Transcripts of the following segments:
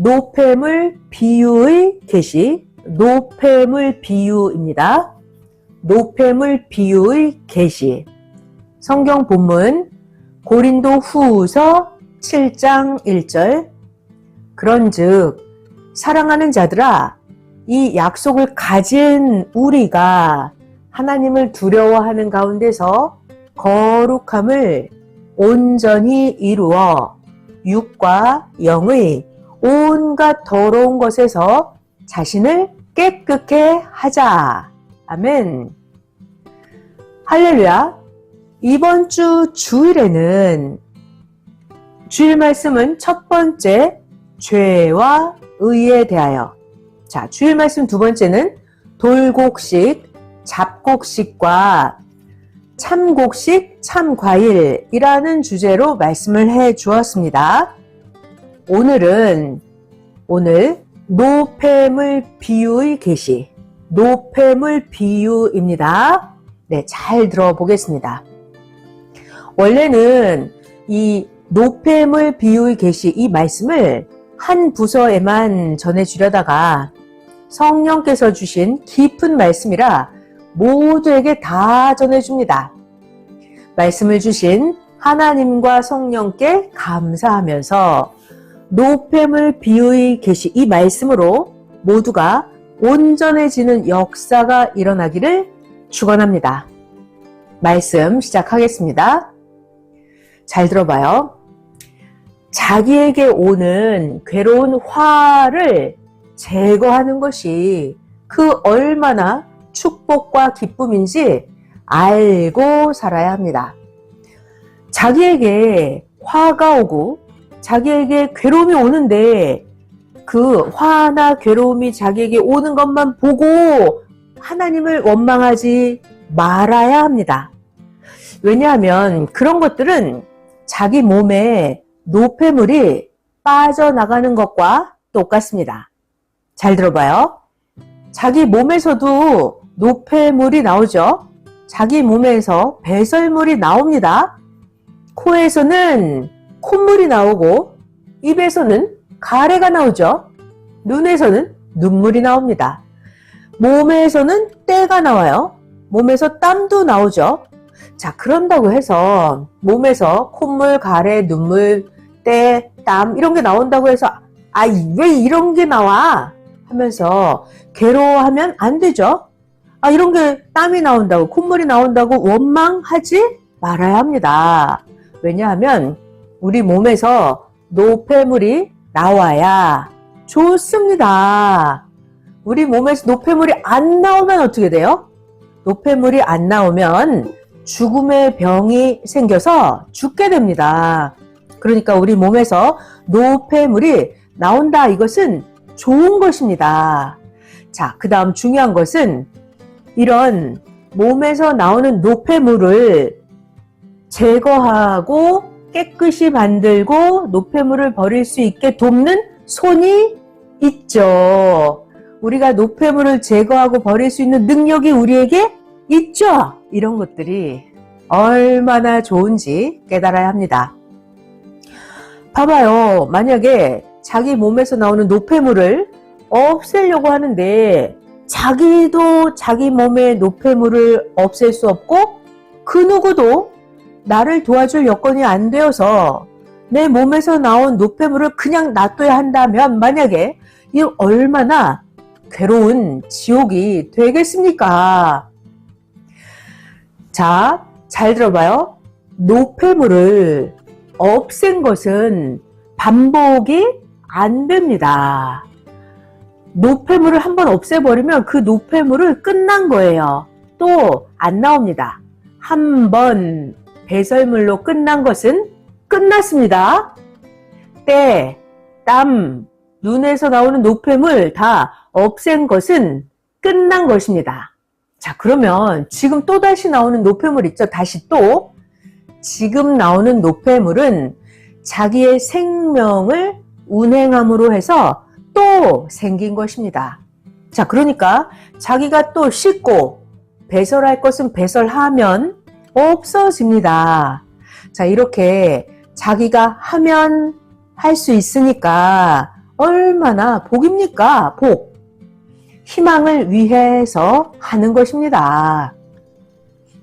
노폐물 비유의 계시, 노폐물 비유입니다. 노폐물 비유의 계시. 성경 본문 고린도 후서 7장 1절. 그런즉 사랑하는 자들아, 이 약속을 가진 우리가 하나님을 두려워하는 가운데서 거룩함을 온전히 이루어 육과 영의 온갖 더러운 것에서 자신을 깨끗게 하자. 아멘. 할렐루야. 이번 주 주일에는 주일 말씀은 첫 번째 죄와 의에 대하여. 자, 주일 말씀 두 번째는 돌곡식, 잡곡식과 참곡식, 참과일이라는 주제로 말씀을 해 주었습니다. 오늘 노폐물 비유의 계시, 노폐물 비유입니다. 네, 잘 들어보겠습니다. 원래는 이 노폐물 비유의 계시 이 말씀을 한 부서에만 전해주려다가 성령께서 주신 깊은 말씀이라 모두에게 다 전해줍니다. 말씀을 주신 하나님과 성령께 감사하면서 노폐물 비유의 계시 이 말씀으로 모두가 온전해지는 역사가 일어나기를 축원합니다. 말씀 시작하겠습니다. 잘 들어봐요. 자기에게 오는 괴로운 화를 제거하는 것이 그 얼마나 축복과 기쁨인지 알고 살아야 합니다. 자기에게 화가 오고 자기에게 괴로움이 오는데 그 화나 괴로움이 자기에게 오는 것만 보고 하나님을 원망하지 말아야 합니다. 왜냐하면 그런 것들은 자기 몸에 노폐물이 빠져나가는 것과 똑같습니다. 잘 들어봐요. 자기 몸에서도 노폐물이 나오죠. 자기 몸에서 배설물이 나옵니다. 코에서는 콧물이 나오고 입에서는 가래가 나오죠. 눈에서는 눈물이 나옵니다. 몸에서는 때가 나와요. 몸에서 땀도 나오죠. 자, 그런다고 해서 몸에서 콧물, 가래, 눈물, 때, 땀 이런 게 나온다고 해서 왜 이런 게 나와? 하면서 괴로워하면 안 되죠. 이런 게 땀이 나온다고, 콧물이 나온다고 원망하지 말아야 합니다. 왜냐하면 우리 몸에서 노폐물이 나와야 좋습니다. 우리 몸에서 노폐물이 안 나오면 어떻게 돼요? 노폐물이 안 나오면 죽음의 병이 생겨서 죽게 됩니다. 그러니까 우리 몸에서 노폐물이 나온다. 이것은 좋은 것입니다. 자, 그 다음 중요한 것은 이런 몸에서 나오는 노폐물을 제거하고 깨끗이 만들고 노폐물을 버릴 수 있게 돕는 손이 있죠. 우리가 노폐물을 제거하고 버릴 수 있는 능력이 우리에게 있죠. 이런 것들이 얼마나 좋은지 깨달아야 합니다. 봐봐요. 만약에 자기 몸에서 나오는 노폐물을 없애려고 하는데 자기도 자기 몸의 노폐물을 없앨 수 없고 그 누구도 나를 도와줄 여건이 안 되어서 내 몸에서 나온 노폐물을 그냥 놔둬야 한다면 만약에 이 얼마나 괴로운 지옥이 되겠습니까? 자, 잘 들어봐요. 노폐물을 없앤 것은 반복이 안 됩니다. 노폐물을 한번 없애버리면 그 노폐물은 끝난 거예요. 또 안 나옵니다. 한번 배설물로 끝난 것은 끝났습니다. 때, 땀, 눈에서 나오는 노폐물 다 없앤 것은 끝난 것입니다. 자, 그러면 지금 또다시 나오는 노폐물 있죠? 다시 또 지금 나오는 노폐물은 자기의 생명을 운행함으로 해서 또 생긴 것입니다. 자, 그러니까 자기가 또 씻고 배설할 것은 배설하면 없어집니다. 자, 이렇게 자기가 하면 할 수 있으니까 얼마나 복입니까? 복. 희망을 위해서 하는 것입니다.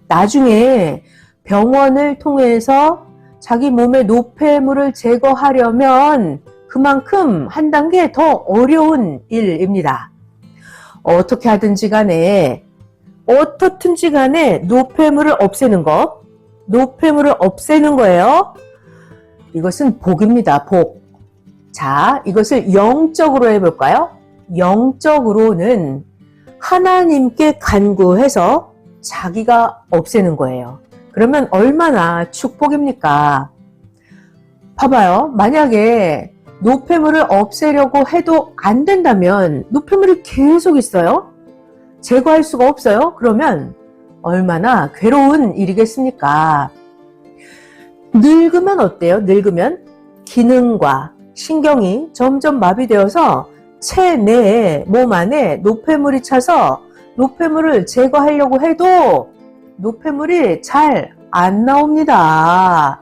나중에 병원을 통해서 자기 몸의 노폐물을 제거하려면 그만큼 한 단계 더 어려운 일입니다. 어떻게 하든지 간에 어떻든지 간에 노폐물을 없애는 것, 노폐물을 없애는 거예요. 이것은 복입니다. 복. 자, 이것을 영적으로 해볼까요? 영적으로는 하나님께 간구해서 자기가 없애는 거예요. 그러면 얼마나 축복입니까? 봐봐요. 만약에 노폐물을 없애려고 해도 안 된다면 노폐물이 계속 있어요. 제거할 수가 없어요. 그러면 얼마나 괴로운 일이겠습니까? 늙으면 어때요? 늙으면 기능과 신경이 점점 마비되어서 체내에 몸 안에 노폐물이 차서 노폐물을 제거하려고 해도 노폐물이 잘 안 나옵니다.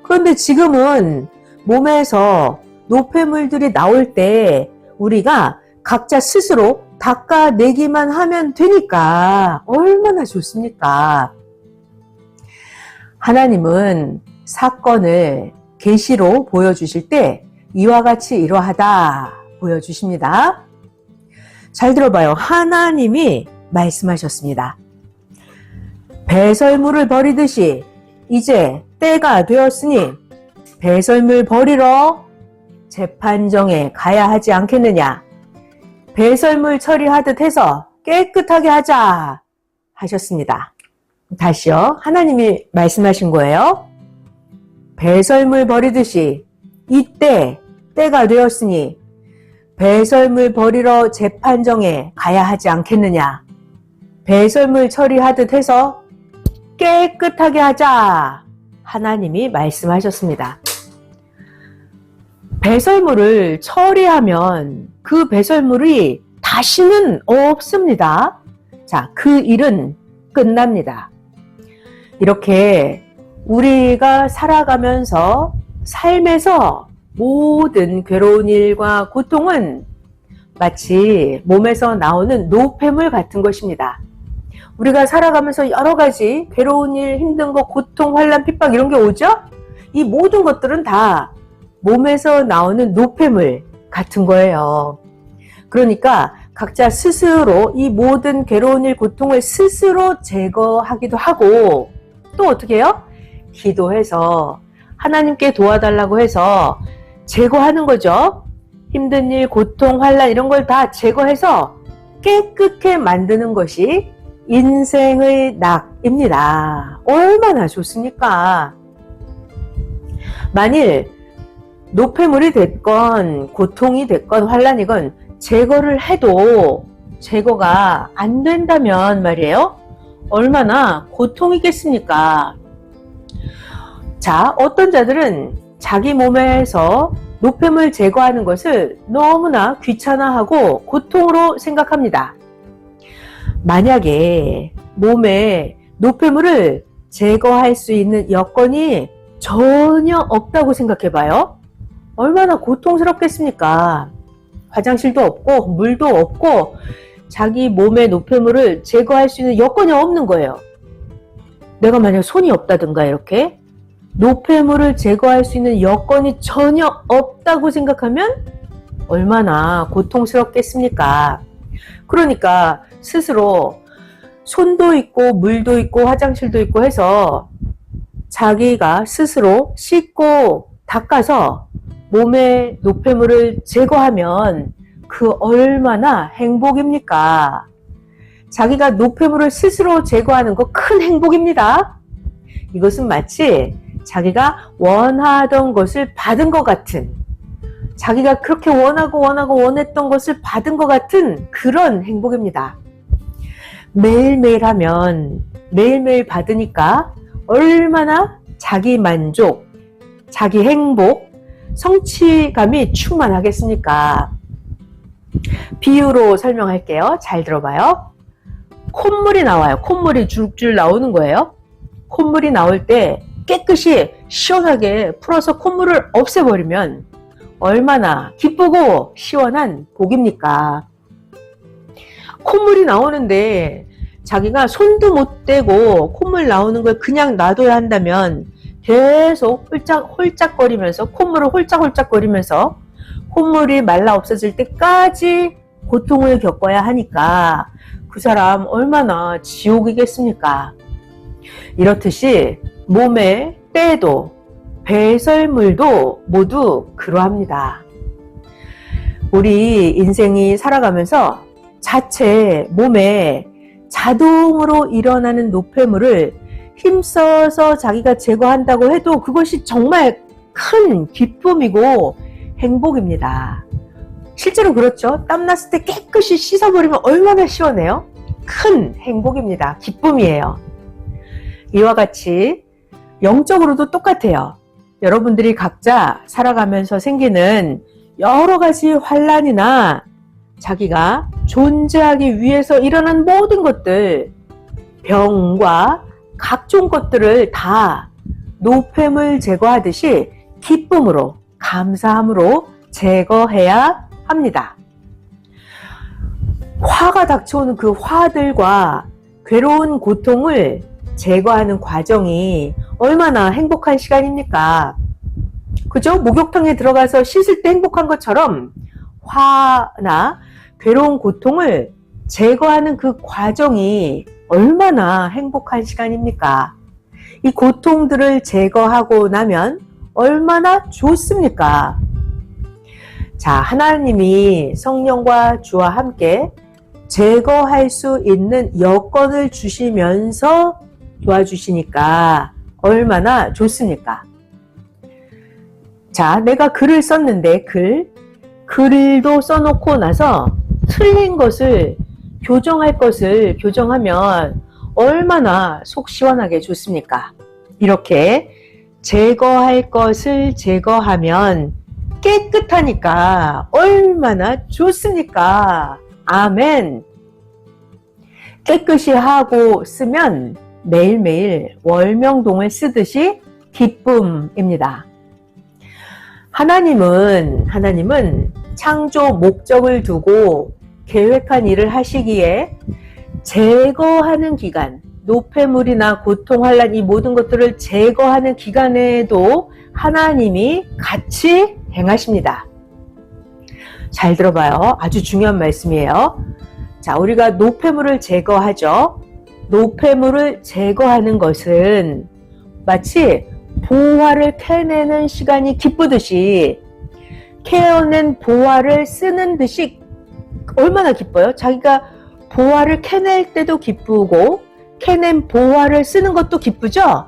그런데 지금은 몸에서 노폐물들이 나올 때 우리가 각자 스스로 닦아내기만 하면 되니까 얼마나 좋습니까? 하나님은 사건을 계시로 보여주실 때 이와 같이 이러하다 보여주십니다. 잘 들어봐요. 하나님이 말씀하셨습니다. 배설물을 버리듯이 이제 때가 되었으니 배설물 버리러 재판정에 가야 하지 않겠느냐. 배설물 처리하듯 해서 깨끗하게 하자 하셨습니다. 다시요. 하나님이 말씀하신 거예요. 배설물 버리듯이 이때 때가 되었으니 배설물 버리러 재판정에 가야 하지 않겠느냐. 배설물 처리하듯 해서 깨끗하게 하자 하나님이 말씀하셨습니다. 배설물을 처리하면 그 배설물이 다시는 없습니다. 자, 그 일은 끝납니다. 이렇게 우리가 살아가면서 삶에서 모든 괴로운 일과 고통은 마치 몸에서 나오는 노폐물 같은 것입니다. 우리가 살아가면서 여러 가지 괴로운 일, 힘든 것, 고통, 환난, 핍박 이런 게 오죠? 이 모든 것들은 다 몸에서 나오는 노폐물 같은 거예요. 그러니까 각자 스스로 이 모든 괴로운 일, 고통을 스스로 제거하기도 하고 또 어떻게 해요? 기도해서 하나님께 도와달라고 해서 제거하는 거죠. 힘든 일, 고통, 환난 이런 걸 다 제거해서 깨끗게 만드는 것이 인생의 낙입니다. 얼마나 좋습니까? 만일 노폐물이 됐건 고통이 됐건 환난이건 제거를 해도 제거가 안 된다면 말이에요. 얼마나 고통이겠습니까? 자, 어떤 자들은 자기 몸에서 노폐물 제거하는 것을 너무나 귀찮아하고 고통으로 생각합니다. 만약에 몸에 노폐물을 제거할 수 있는 여건이 전혀 없다고 생각해봐요. 얼마나 고통스럽겠습니까? 화장실도 없고 물도 없고 자기 몸의 노폐물을 제거할 수 있는 여건이 없는 거예요. 내가 만약 손이 없다든가 이렇게 노폐물을 제거할 수 있는 여건이 전혀 없다고 생각하면 얼마나 고통스럽겠습니까? 그러니까 스스로 손도 있고 물도 있고 화장실도 있고 해서 자기가 스스로 씻고 닦아서 몸의 노폐물을 제거하면 그 얼마나 행복입니까? 자기가 노폐물을 스스로 제거하는 거 큰 행복입니다. 이것은 마치 자기가 원하던 것을 받은 것 같은, 자기가 그렇게 원하고 원했던 것을 받은 것 같은 그런 행복입니다. 매일매일 하면 매일매일 받으니까 얼마나 자기 만족, 자기 행복, 성취감이 충만하겠습니까? 비유로 설명할게요. 잘 들어봐요. 콧물이 나와요. 콧물이 줄줄 나오는 거예요. 콧물이 나올 때 깨끗이 시원하게 풀어서 콧물을 없애버리면 얼마나 기쁘고 시원한 복입니까? 콧물이 나오는데 자기가 손도 못 대고 콧물 나오는 걸 그냥 놔둬야 한다면 계속 홀짝거리면서 콧물을 홀짝홀짝거리면서 콧물이 말라 없어질 때까지 고통을 겪어야 하니까 그 사람 얼마나 지옥이겠습니까? 이렇듯이 몸의 때도 배설물도 모두 그러합니다. 우리 인생이 살아가면서 자체 몸에 자동으로 일어나는 노폐물을 힘써서 자기가 제거한다고 해도 그것이 정말 큰 기쁨이고 행복입니다. 실제로 그렇죠. 땀났을 때 깨끗이 씻어버리면 얼마나 시원해요? 큰 행복입니다. 기쁨이에요. 이와 같이 영적으로도 똑같아요. 여러분들이 각자 살아가면서 생기는 여러 가지 환난이나 자기가 존재하기 위해서 일어난 모든 것들, 병과 각종 것들을 다 노폐물 제거하듯이 기쁨으로, 감사함으로 제거해야 합니다. 화가 닥쳐오는 그 화들과 괴로운 고통을 제거하는 과정이 얼마나 행복한 시간입니까? 그죠? 목욕탕에 들어가서 씻을 때 행복한 것처럼 화나 괴로운 고통을 제거하는 그 과정이 얼마나 행복한 시간입니까? 이 고통들을 제거하고 나면 얼마나 좋습니까? 자, 하나님이 성령과 주와 함께 제거할 수 있는 여건을 주시면서 도와주시니까 얼마나 좋습니까? 자, 내가 글을 썼는데 글도 써놓고 나서 틀린 것을 교정할 것을 교정하면 얼마나 속 시원하게 좋습니까? 이렇게 제거할 것을 제거하면 깨끗하니까 얼마나 좋습니까? 아멘. 깨끗이 하고 쓰면 매일매일 월명동을 쓰듯이 기쁨입니다. 하나님은 창조 목적을 두고 계획한 일을 하시기에 제거하는 기간, 노폐물이나 고통, 환난 이 모든 것들을 제거하는 기간에도 하나님이 같이 행하십니다. 잘 들어봐요. 아주 중요한 말씀이에요. 자, 우리가 노폐물을 제거하죠. 노폐물을 제거하는 것은 마치 보화를 캐내는 시간이 기쁘듯이 캐어낸 보화를 쓰는 듯이 얼마나 기뻐요? 자기가 보화를 캐낼 때도 기쁘고 캐낸 보화를 쓰는 것도 기쁘죠?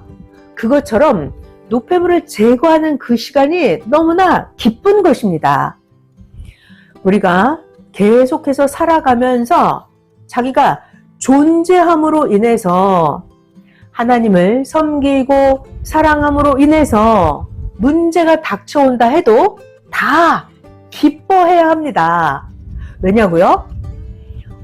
그것처럼 노폐물을 제거하는 그 시간이 너무나 기쁜 것입니다. 우리가 계속해서 살아가면서 자기가 존재함으로 인해서 하나님을 섬기고 사랑함으로 인해서 문제가 닥쳐온다 해도 다 기뻐해야 합니다. 왜냐고요?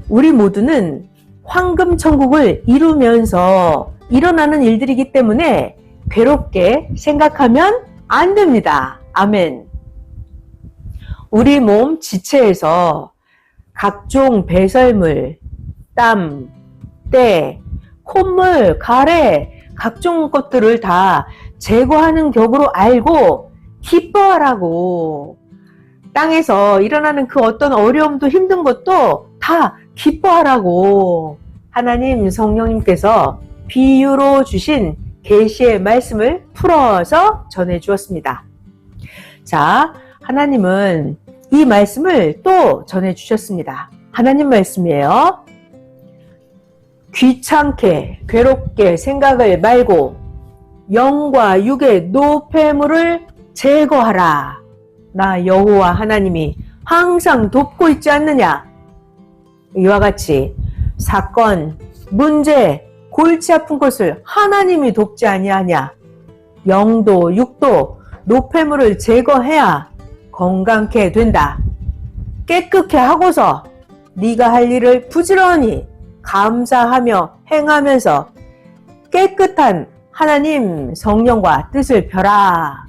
우리 모두는 황금 천국을 이루면서 일어나는 일들이기 때문에 괴롭게 생각하면 안 됩니다. 아멘. 우리 몸 지체에서 각종 배설물, 땀, 때, 콧물, 가래, 각종 것들을 다 제거하는 격으로 알고 기뻐하라고. 땅에서 일어나는 그 어떤 어려움도 힘든 것도 다 기뻐하라고 하나님 성령님께서 비유로 주신 계시의 말씀을 풀어서 전해 주었습니다. 자, 하나님은 이 말씀을 또 전해 주셨습니다. 하나님 말씀이에요. 귀찮게 괴롭게 생각을 말고 영과 육의 노폐물을 제거하라. 나 여호와 하나님이 항상 돕고 있지 않느냐. 이와 같이 사건, 문제, 골치 아픈 것을 하나님이 돕지 아니하냐. 영도 육도 노폐물을 제거해야 건강케 된다. 깨끗게 하고서 네가 할 일을 부지런히 감사하며 행하면서 깨끗한 하나님 성령과 뜻을 펴라.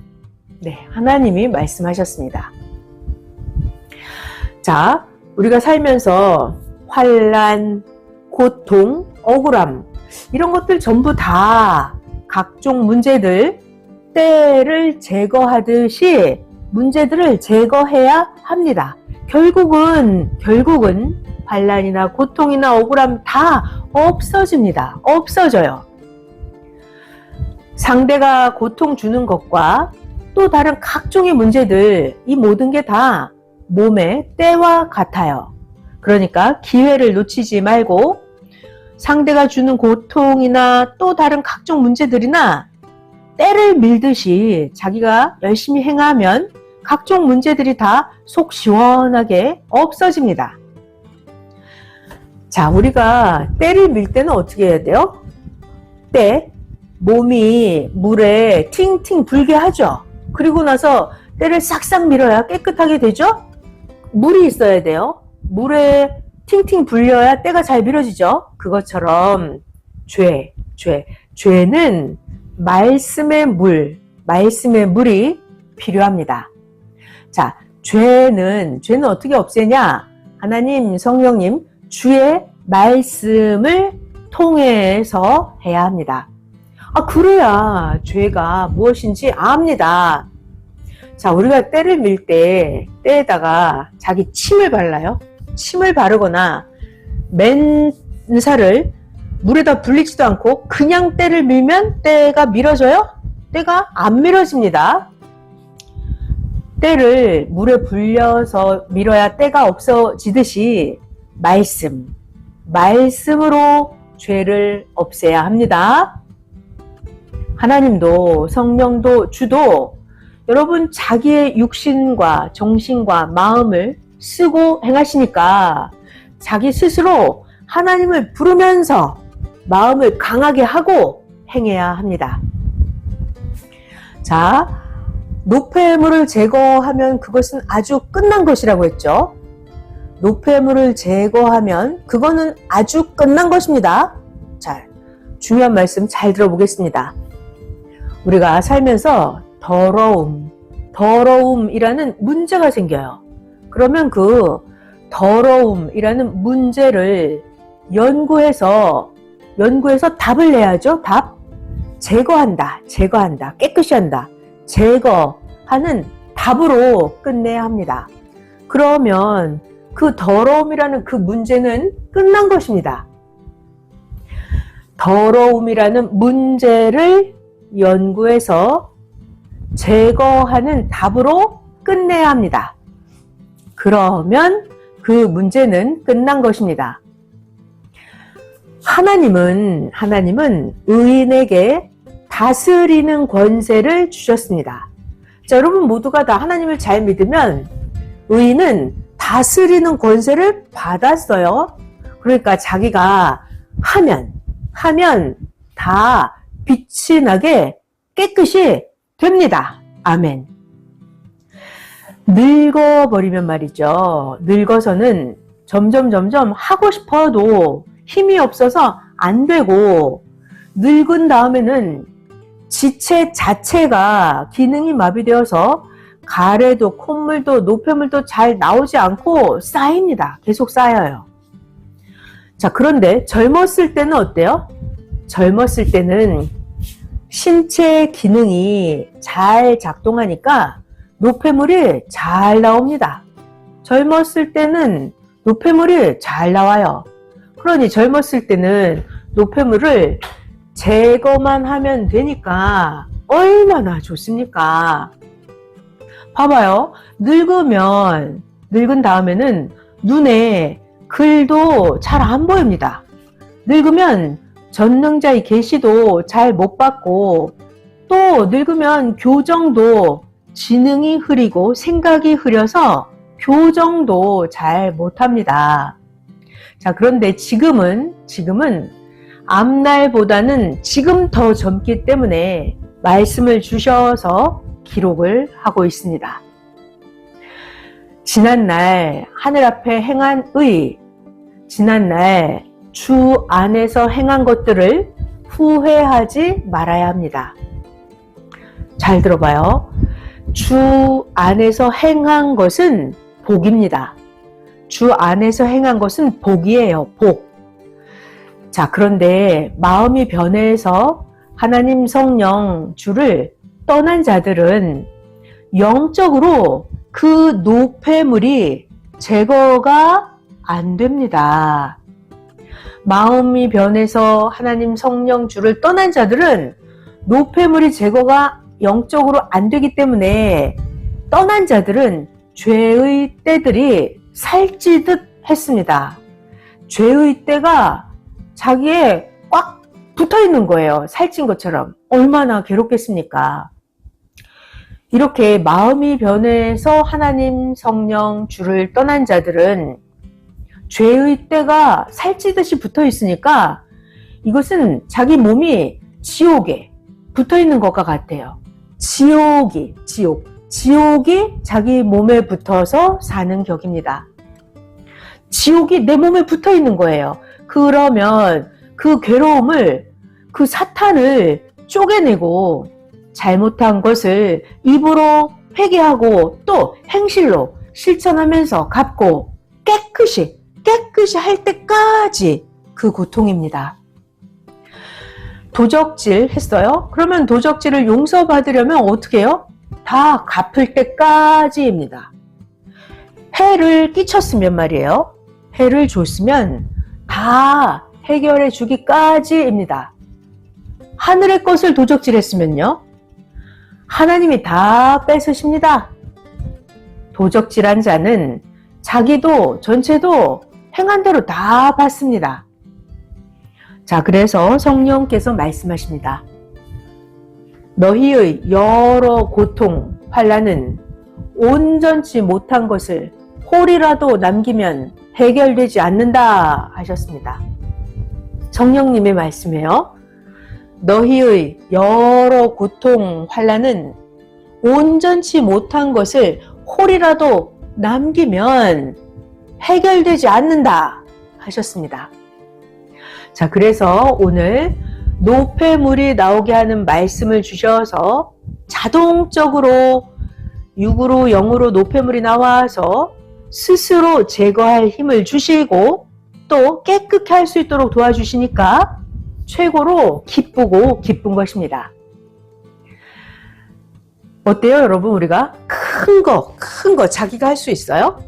네, 하나님이 말씀하셨습니다. 자, 우리가 살면서 환난, 고통, 억울함 이런 것들 전부 다 각종 문제들 때를 제거하듯이 문제들을 제거해야 합니다. 결국은 환난이나 고통이나 억울함 다 없어집니다. 없어져요. 상대가 고통 주는 것과 또 다른 각종의 문제들, 이 모든 게 다 몸의 때와 같아요. 그러니까 기회를 놓치지 말고 상대가 주는 고통이나 또 다른 각종 문제들이나 때를 밀듯이 자기가 열심히 행하면 각종 문제들이 다 속 시원하게 없어집니다. 자, 우리가 때를 밀 때는 어떻게 해야 돼요? 때, 몸이 물에 팅팅 불게 하죠. 그리고 나서 때를 싹싹 밀어야 깨끗하게 되죠? 물이 있어야 돼요. 물에 팅팅 불려야 때가 잘 밀어지죠. 그것처럼 죄는 말씀의 물이 필요합니다. 자, 죄는 어떻게 없애냐? 하나님, 성령님, 주의 말씀을 통해서 해야 합니다. 그래야 죄가 무엇인지 압니다. 자, 우리가 때를 밀 때 때에다가 자기 침을 발라요. 침을 바르거나 맨살을 물에다 불리지도 않고 그냥 때를 밀면 때가 밀어져요? 때가 안 밀어집니다. 때를 물에 불려서 밀어야 때가 없어지듯이 말씀으로 죄를 없애야 합니다. 하나님도 성령도 주도 여러분 자기의 육신과 정신과 마음을 쓰고 행하시니까 자기 스스로 하나님을 부르면서 마음을 강하게 하고 행해야 합니다. 자, 노폐물을 제거하면 그것은 아주 끝난 것이라고 했죠. 노폐물을 제거하면 그거는 아주 끝난 것입니다. 자, 중요한 말씀 잘 들어보겠습니다. 우리가 살면서 더러움이라는 문제가 생겨요. 그러면 그 더러움이라는 문제를 연구해서 답을 내야죠. 답. 제거한다. 깨끗이 한다. 제거하는 답으로 끝내야 합니다. 그러면 그 더러움이라는 그 문제는 끝난 것입니다. 더러움이라는 문제를 연구해서 제거하는 답으로 끝내야 합니다. 그러면 그 문제는 끝난 것입니다. 하나님은 의인에게 다스리는 권세를 주셨습니다. 자, 여러분 모두가 다 하나님을 잘 믿으면 의인은 다스리는 권세를 받았어요. 그러니까 자기가 하면 다 빛이 나게 깨끗이 됩니다. 아멘. 늙어버리면 말이죠. 늙어서는 점점 하고 싶어도 힘이 없어서 안 되고, 늙은 다음에는 지체 자체가 기능이 마비되어서 가래도 콧물도 노폐물도 잘 나오지 않고 쌓입니다. 계속 쌓여요. 자, 그런데 젊었을 때는 어때요? 젊었을 때는 신체 기능이 잘 작동하니까 노폐물이 잘 나옵니다. 젊었을 때는 노폐물이 잘 나와요. 그러니 젊었을 때는 노폐물을 제거만 하면 되니까 얼마나 좋습니까? 봐봐요. 늙은 다음에는 눈에 글도 잘 안 보입니다. 늙으면 전능자의 계시도 잘 못 받고, 또 늙으면 교정도 지능이 흐리고 생각이 흐려서 교정도 잘 못합니다. 자, 그런데 지금은 앞날보다는 지금 더 젊기 때문에 말씀을 주셔서 기록을 하고 있습니다. 지난날 하늘 앞에 행한 의, 지난날 주 안에서 행한 것들을 후회하지 말아야 합니다. 잘 들어봐요. 주 안에서 행한 것은 복입니다. 주 안에서 행한 것은 복이에요. 복. 자, 그런데 마음이 변해서 하나님 성령 주를 떠난 자들은 영적으로 그 노폐물이 제거가 안 됩니다. 마음이 변해서 하나님 성령 주를 떠난 자들은 노폐물이 제거가 영적으로 안 되기 때문에 떠난 자들은 죄의 때들이 살찌듯 했습니다. 죄의 때가 자기에 꽉 붙어 있는 거예요. 살찐 것처럼. 얼마나 괴롭겠습니까? 이렇게 마음이 변해서 하나님 성령 주를 떠난 자들은 죄의 때가 살찌듯이 붙어 있으니까 이것은 자기 몸이 지옥에 붙어 있는 것과 같아요. 지옥이 자기 몸에 붙어서 사는 격입니다. 지옥이 내 몸에 붙어 있는 거예요. 그러면 그 괴로움을, 그 사탄을 쪼개내고 잘못한 것을 입으로 회개하고 또 행실로 실천하면서 갚고 깨끗이 할 때까지 그 고통입니다. 도적질 했어요? 그러면 도적질을 용서받으려면 어떻게 해요? 다 갚을 때까지입니다. 해를 끼쳤으면 말이에요. 해를 줬으면 다 해결해 주기까지입니다. 하늘의 것을 도적질했으면요, 하나님이 다 뺏으십니다. 도적질한 자는 자기도 전체도 행한 대로 다 받습니다. 자, 그래서 성령께서 말씀하십니다. 너희의 여러 고통, 환난은 온전치 못한 것을 홀이라도 남기면 해결되지 않는다 하셨습니다. 성령님의 말씀이에요. 너희의 여러 고통, 환난은 온전치 못한 것을 홀이라도 남기면 해결되지 않는다 하셨습니다. 자, 그래서 오늘 노폐물이 나오게 하는 말씀을 주셔서 자동적으로 육으로 영으로 노폐물이 나와서 스스로 제거할 힘을 주시고 또 깨끗게 할 수 있도록 도와주시니까 최고로 기쁘고 기쁜 것입니다. 어때요, 여러분? 우리가 큰 거 자기가 할 수 있어요?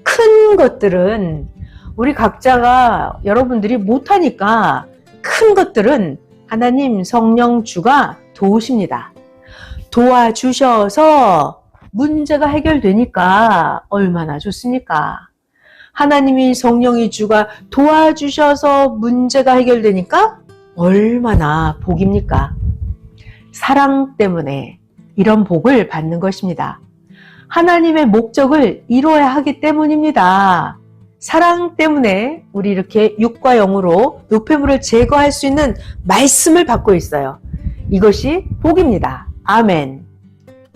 큰 것들은 우리 각자가 여러분들이 못하니까 큰 것들은 하나님 성령 주가 도우십니다. 도와주셔서 문제가 해결되니까 얼마나 좋습니까? 하나님이 성령이 주가 도와주셔서 문제가 해결되니까 얼마나 복입니까? 사랑 때문에 이런 복을 받는 것입니다. 하나님의 목적을 이루어야 하기 때문입니다. 사랑 때문에 우리 이렇게 육과 영으로 노폐물을 제거할 수 있는 말씀을 받고 있어요. 이것이 복입니다. 아멘.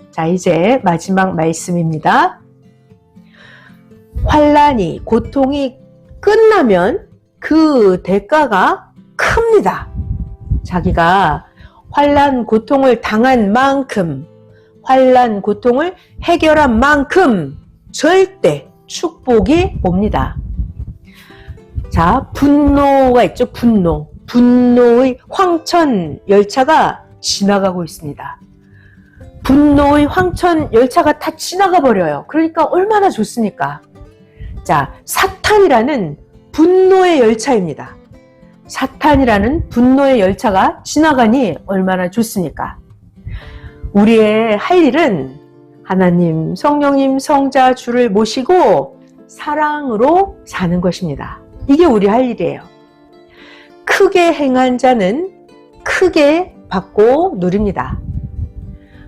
자, 이제 마지막 말씀입니다. 환난이, 고통이 끝나면 그 대가가 큽니다. 자기가 환난, 고통을 당한 만큼, 환난, 고통을 해결한 만큼 절대 축복이 옵니다. 자, 분노가 있죠. 분노의 황천 열차가 지나가고 있습니다. 분노의 황천 열차가 다 지나가 버려요. 그러니까 얼마나 좋습니까? 자, 사탄이라는 분노의 열차입니다. 사탄이라는 분노의 열차가 지나가니 얼마나 좋습니까? 우리의 할 일은 하나님, 성령님, 성자, 주를 모시고 사랑으로 사는 것입니다. 이게 우리 할 일이에요. 크게 행한 자는 크게 받고 누립니다.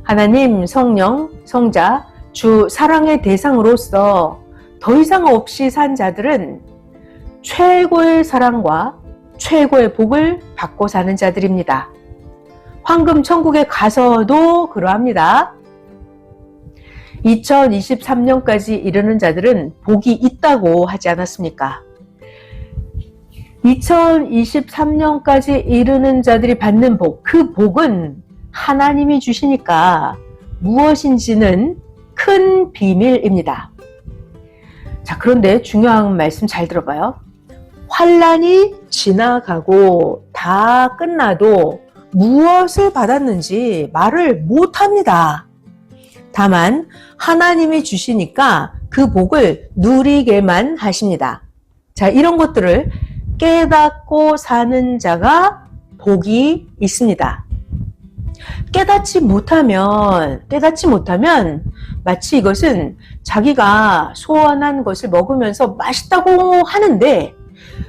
하나님, 성령, 성자, 주 사랑의 대상으로서 더 이상 없이 산 자들은 최고의 사랑과 최고의 복을 받고 사는 자들입니다. 황금 천국에 가서도 그러합니다. 2023년까지 이르는 자들은 복이 있다고 하지 않았습니까? 2023년까지 이르는 자들이 받는 복, 그 복은 하나님이 주시니까 무엇인지는 큰 비밀입니다. 자, 그런데 중요한 말씀 잘 들어봐요. 환란이 지나가고 다 끝나도 무엇을 받았는지 말을 못합니다. 다만 하나님이 주시니까 그 복을 누리게만 하십니다. 자, 이런 것들을 깨닫고 사는 자가 복이 있습니다. 깨닫지 못하면 마치 이것은 자기가 소원한 것을 먹으면서 맛있다고 하는데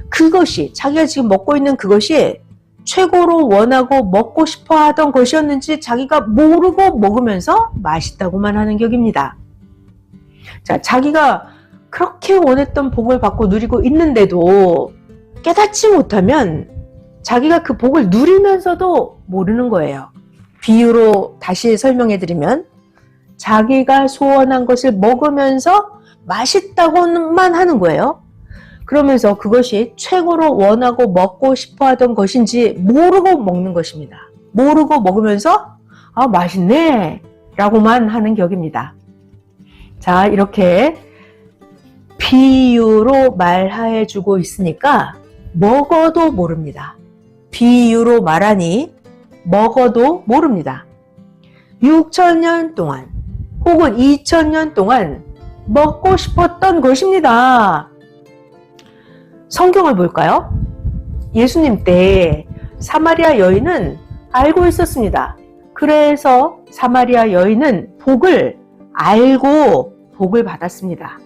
그것이 자기가 지금 먹고 있는 그것이 최고로 원하고 먹고 싶어 하던 것이었는지 자기가 모르고 먹으면서 맛있다고만 하는 격입니다. 자, 자기가 그렇게 원했던 복을 받고 누리고 있는데도 깨닫지 못하면 자기가 그 복을 누리면서도 모르는 거예요. 비유로 다시 설명해 드리면 자기가 소원한 것을 먹으면서 맛있다고만 하는 거예요. 그러면서 그것이 최고로 원하고 먹고 싶어 하던 것인지 모르고 먹는 것입니다. 모르고 먹으면서 아, 맛있네 라고만 하는 격입니다. 자, 이렇게 비유로 말해 주고 있으니까 먹어도 모릅니다. 비유로 말하니 먹어도 모릅니다. 6,000년 동안 혹은 2,000년 동안 먹고 싶었던 것입니다. 성경을 볼까요? 예수님 때 사마리아 여인은 알고 있었습니다. 그래서 사마리아 여인은 복을 알고 복을 받았습니다.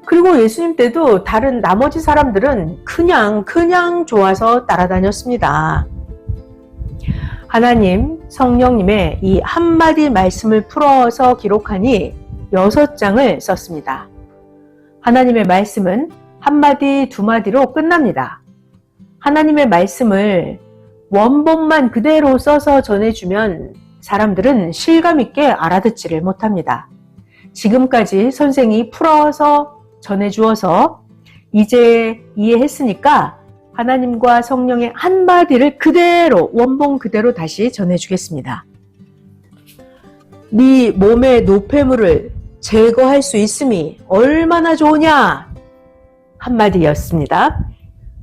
그리고 예수님 때도 다른 나머지 사람들은 그냥 좋아서 따라다녔습니다. 하나님, 성령님의 이 한마디 말씀을 풀어서 기록하니 6장을 썼습니다. 하나님의 말씀은 한마디, 두마디로 끝납니다. 하나님의 말씀을 원본만 그대로 써서 전해주면 사람들은 실감 있게 알아듣지를 못합니다. 지금까지 선생이 풀어서 전해주어서 이제 이해했으니까 하나님과 성령의 한마디를 그대로 원본 그대로 다시 전해주겠습니다. 네 몸의 노폐물을 제거할 수 있음이 얼마나 좋으냐 한마디였습니다.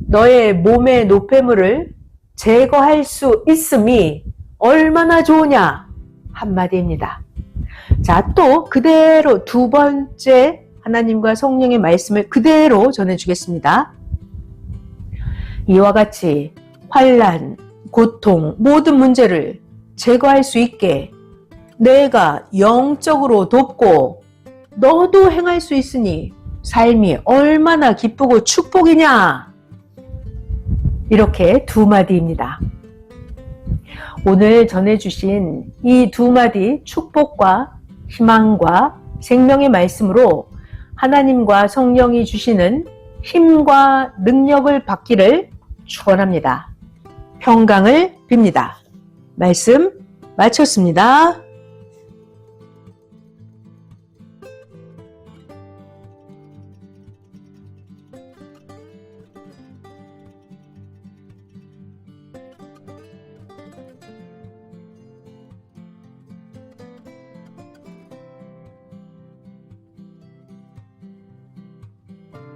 너의 몸의 노폐물을 제거할 수 있음이 얼마나 좋으냐 한마디입니다. 자, 또 그대로 두 번째 하나님과 성령의 말씀을 그대로 전해주겠습니다. 이와 같이 환난, 고통, 모든 문제를 제거할 수 있게 내가 영적으로 돕고 너도 행할 수 있으니 삶이 얼마나 기쁘고 축복이냐. 이렇게 두 마디입니다. 오늘 전해주신 이 두 마디 축복과 희망과 생명의 말씀으로 하나님과 성령이 주시는 힘과 능력을 받기를 축원합니다. 평강을 빕니다. 말씀 마쳤습니다.